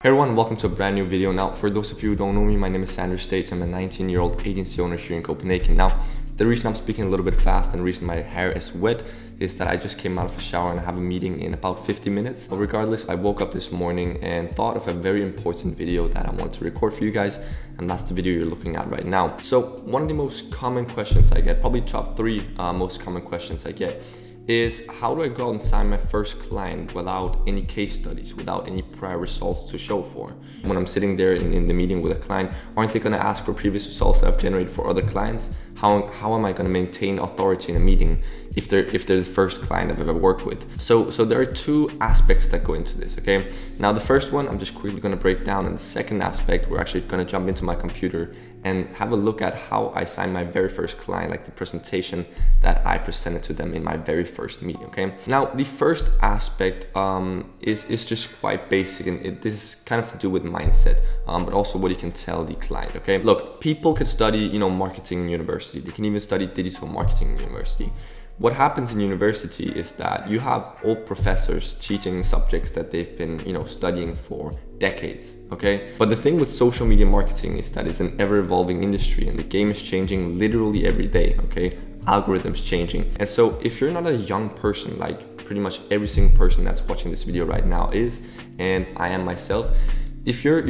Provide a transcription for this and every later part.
Hey everyone, welcome to a brand new video. Now, for those of you who don't know me, my name is Sander States. I'm a 19-year-old agency owner here in Copenhagen. Now, the reason I'm speaking a little bit fast and the reason my hair is wet is that I just came out of a shower and I have a meeting in about 50 minutes. But regardless, I woke up this morning and thought of a very important video that I want to record for you guys, and that's the video you're looking at right now. So one of the most common questions I get, probably top 3 most common questions I get, is how do I go out and sign my first client without any case studies, without any prior results to show for? When I'm sitting there in the meeting with a client, aren't they gonna ask for previous results that I've generated for other clients? How am I gonna maintain authority in a meeting if they're the first client I've ever worked with? So there are 2 aspects that go into this, okay? Now the first one, I'm just quickly gonna break down, and the second aspect, we're actually gonna jump into my computer and have a look at how I signed my very first client, like the presentation that I presented to them in my very first meeting, okay? Now, the first aspect is just quite basic, and this is kind of to do with mindset, but also what you can tell the client, okay? Look, people could study, marketing in university. They can even study digital marketing in university. What happens in university is that you have old professors teaching subjects that they've been, studying for decades, okay? But the thing with social media marketing is that it's an ever-evolving industry and the game is changing literally every day, okay? Algorithms changing. And so if you're not a young person, like pretty much every single person that's watching this video right now is, and I am myself, if you're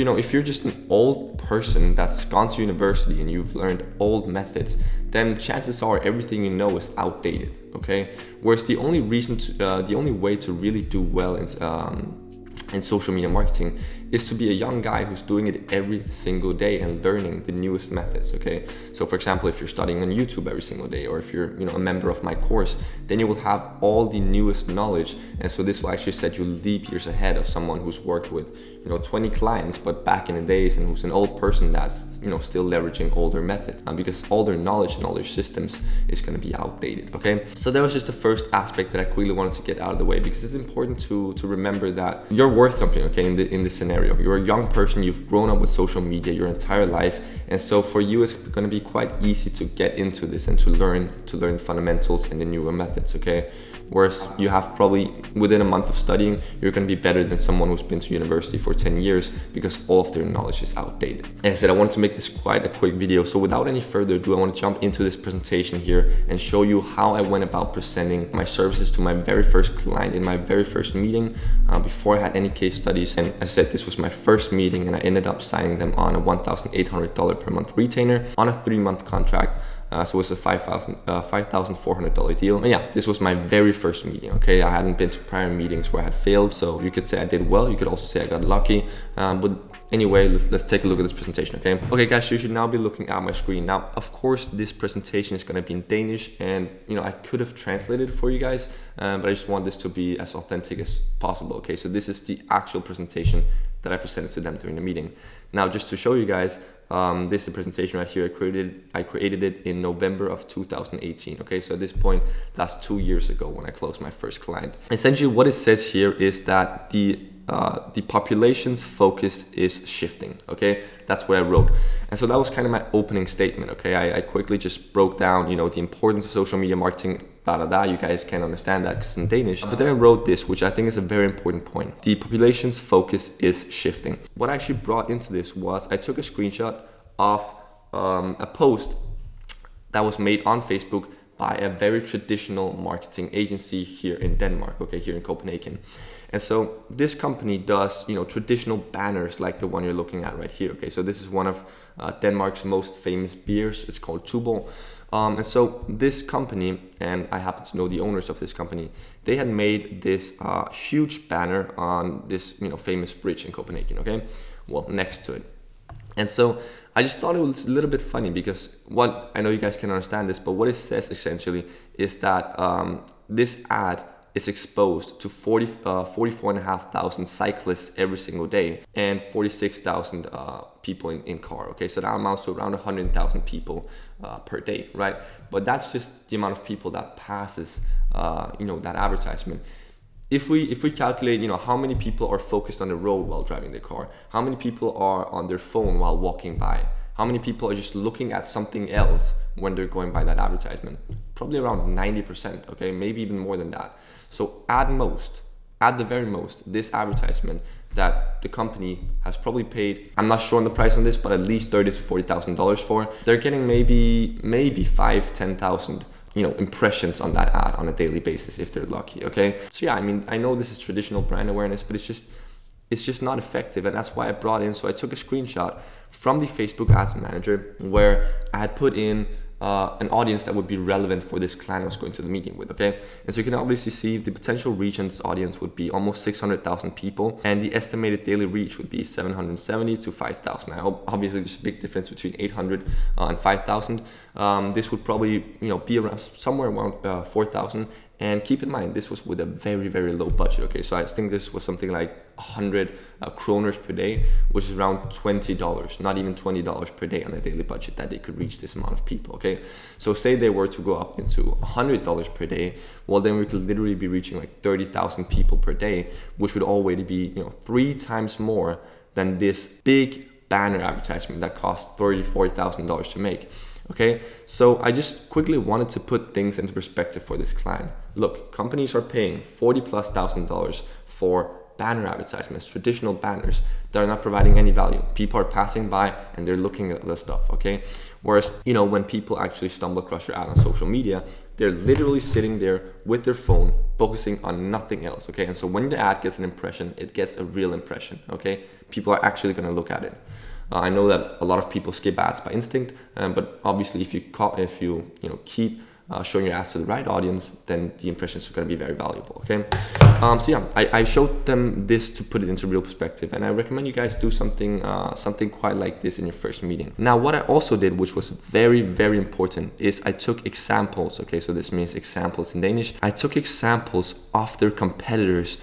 just an old person that's gone to university and you've learned old methods, then chances are everything you know is outdated, okay? Whereas the only way to really do well in social media marketing is to be a young guy who's doing it every single day and learning the newest methods, okay? So for example, if you're studying on YouTube every single day, or if you're a member of my course, then you will have all the newest knowledge. And so this will actually set you leap years ahead of someone who's worked with 20 clients, but back in the days, and who's an old person that's still leveraging older methods, because all their knowledge and all their systems is going to be outdated, okay? So that was just the first aspect that I quickly wanted to get out of the way, because it's important to remember that you're worth something, okay, in this scenario. You're a young person, you've grown up with social media your entire life, and so for you it's going to be quite easy to get into this and to learn fundamentals and the newer methods, okay? Whereas you have probably within a month of studying, you're going to be better than someone who's been to university for 10 years because all of their knowledge is outdated. As I said, I wanted to make this quite a quick video, so without any further ado, I want to jump into this presentation here and show you how I went about presenting my services to my very first client in my very first meeting, before I had any case studies. And as I said, this was my first meeting, and I ended up signing them on a $1,800 per month retainer on a 3-month contract. So it was a $5,400 deal. And yeah, this was my very first meeting, okay? I hadn't been to prior meetings where I had failed, so you could say I did well, you could also say I got lucky. But anyway, let's take a look at this presentation, okay? Okay guys, so you should now be looking at my screen. Now, of course, this presentation is gonna be in Danish, and I could have translated it for you guys, but I just want this to be as authentic as possible, okay? So this is the actual presentation that I presented to them during the meeting. Now, just to show you guys, this is the presentation right here. I created it in November of 2018, okay? So at this point, that's 2 years ago when I closed my first client. Essentially, what it says here is that the population's focus is shifting, okay? That's what I wrote. And so that was kind of my opening statement, okay? I quickly just broke down, the importance of social media marketing, you guys can understand that because it's in Danish. But then I wrote this, which I think is a very important point. The population's focus is shifting. What I actually brought into this was I took a screenshot of a post that was made on Facebook by a very traditional marketing agency here in Denmark, okay, here in Copenhagen. And so this company does, traditional banners like the one you're looking at right here, okay? So this is one of Denmark's most famous beers. It's called Tuborg. And so this company, and I happen to know the owners of this company, they had made this huge banner on this, famous bridge in Copenhagen, okay? Well, next to it. And so I just thought it was a little bit funny because I know you guys can understand this, but what it says essentially is that this ad is exposed to 44,500 cyclists every single day and 46,000 people in car, okay? So that amounts to around 100,000 people per day, right? But that's just the amount of people that passes, that advertisement. If we calculate, how many people are focused on the road while driving their car, how many people are on their phone while walking by, how many people are just looking at something else when they're going by that advertisement? Probably around 90%, okay? Maybe even more than that. So at the very most, this advertisement that the company has probably paid, I'm not sure on the price on this, but at least $30,000 to $40,000 for. They're getting maybe 5,000-10,000 impressions on that ad on a daily basis if they're lucky. Okay, so yeah, I mean, I know this is traditional brand awareness, but it's just not effective, and that's why I brought in. So I took a screenshot from the Facebook Ads Manager where I had put in an audience that would be relevant for this client I was going to the meeting with. Okay, and so you can obviously see the potential reach in this audience would be almost 600,000 people, and the estimated daily reach would be 770 to 5,000. Now, obviously, there's a big difference between 800 and 5,000. This would probably be around somewhere around 4,000. And keep in mind, this was with a very, very low budget. Okay, so I think this was something like 100 kroners per day, which is around $20, not even $20 per day on a daily budget that they could reach this amount of people. Okay, so say they were to go up into $100 per day, well, then we could literally be reaching like 30,000 people per day, which would already be 3 times more than this big banner advertisement that cost $34,000 to make. Okay, so I just quickly wanted to put things into perspective for this client. Look, companies are paying $40,000+ for banner advertisements, traditional banners that are not providing any value. People are passing by and they're looking at the stuff, okay? Whereas, when people actually stumble across your ad on social media, they're literally sitting there with their phone, focusing on nothing else, okay? And so when the ad gets an impression, it gets a real impression, okay? People are actually gonna look at it. I know that a lot of people skip ads by instinct, but obviously if you keep showing your ads to the right audience, then the impressions are going to be very valuable. Okay, so yeah, I showed them this to put it into real perspective, and I recommend you guys do something quite like this in your first meeting. Now, what I also did, which was very, very important, is I took examples. Okay, so this means examples in Danish. I took examples of their competitors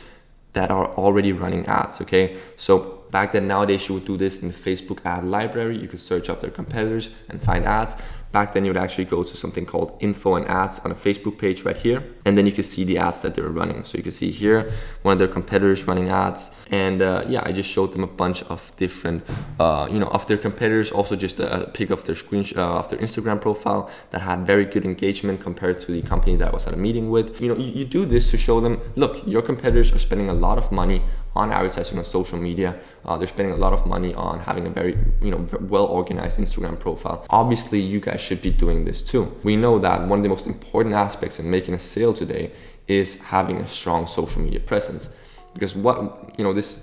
that are already running ads. Okay, so back then, nowadays you would do this in the Facebook ad library. You could search up their competitors and find ads. Back then you would actually go to something called info and ads on a Facebook page right here. And then you can see the ads that they were running. So you can see here, one of their competitors running ads. And yeah, I just showed them a bunch of different, of their competitors. Also just a pic of their of their Instagram profile that had very good engagement compared to the company that I was at a meeting with. You do this to show them, look, your competitors are spending a lot of money on advertising on social media. They're spending a lot of money on having a very, well-organized Instagram profile. Obviously, you guys should be doing this too. We know that one of the most important aspects in making a sale today is having a strong social media presence. Because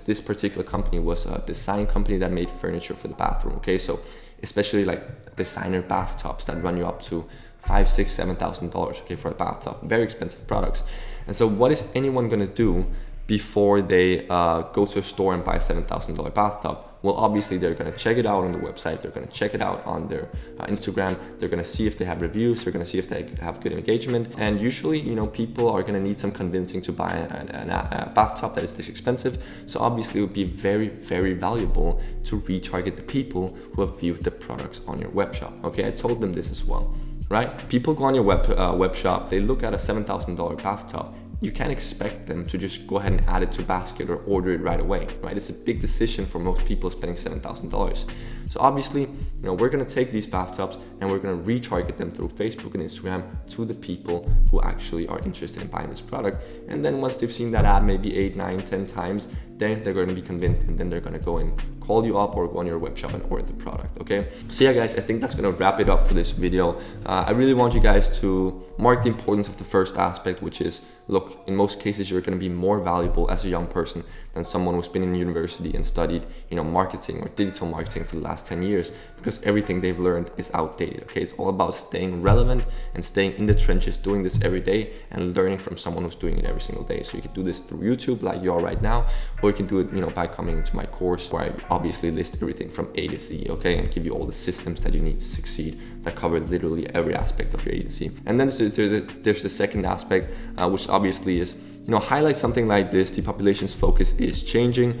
this particular company was a design company that made furniture for the bathroom. Okay, so especially like designer bathtubs that run you up to $5,000, $6,000, $7,000. Okay, for a bathtub, very expensive products. And so, what is anyone gonna do before they go to a store and buy a $7,000 bathtub? Well, obviously they're gonna check it out on the website, they're gonna check it out on their Instagram, they're gonna see if they have reviews, they're gonna see if they have good engagement, and usually, people are gonna need some convincing to buy a bathtub that is this expensive. So obviously it would be very, very valuable to retarget the people who have viewed the products on your web shop. Okay, I told them this as well, right? People go on your web shop, they look at a $7,000 bathtub. You can't expect them to just go ahead and add it to basket or order it right away, right? It's a big decision for most people spending $7,000. So obviously, we're gonna take these bathtubs and we're gonna retarget them through Facebook and Instagram to the people who actually are interested in buying this product. And then once they've seen that ad maybe 8, 9, 10 times, then they're gonna be convinced, and then they're gonna go and call you up or go on your web shop and order the product, okay? So yeah, guys, I think that's gonna wrap it up for this video. I really want you guys to mark the importance of the first aspect, which is, look, in most cases, you're gonna be more valuable as a young person than someone who's been in university and studied, marketing or digital marketing for the last 10 years, because everything they've learned is outdated, okay? It's all about staying relevant and staying in the trenches, doing this every day and learning from someone who's doing it every single day. So you can do this through YouTube like you are right now, or you can do it, by coming into my course where I obviously list everything from A to Z, okay? And give you all the systems that you need to succeed that cover literally every aspect of your agency. And then there's the second aspect, which obviously is, highlight something like this. The population's focus is changing.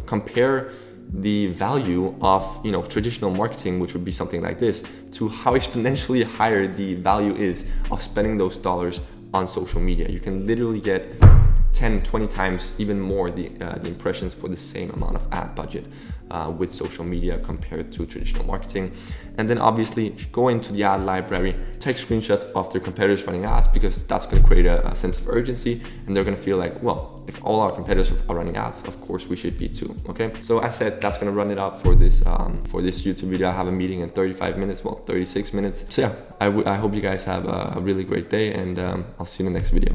Compare the value of traditional marketing, which would be something like this, to how exponentially higher the value is of spending those dollars on social media. You can literally get 10, 20 times even more the impressions for the same amount of ad budget with social media compared to traditional marketing. And then obviously go into the ad library, take screenshots of their competitors running ads, because that's going to create a sense of urgency, and they're going to feel like, well, if all our competitors are running ads, of course we should be too. Okay, so as said, that's going to run it up for this YouTube video. I have a meeting in 35 minutes, well, 36 minutes. So yeah, I hope you guys have a really great day, and I'll see you in the next video.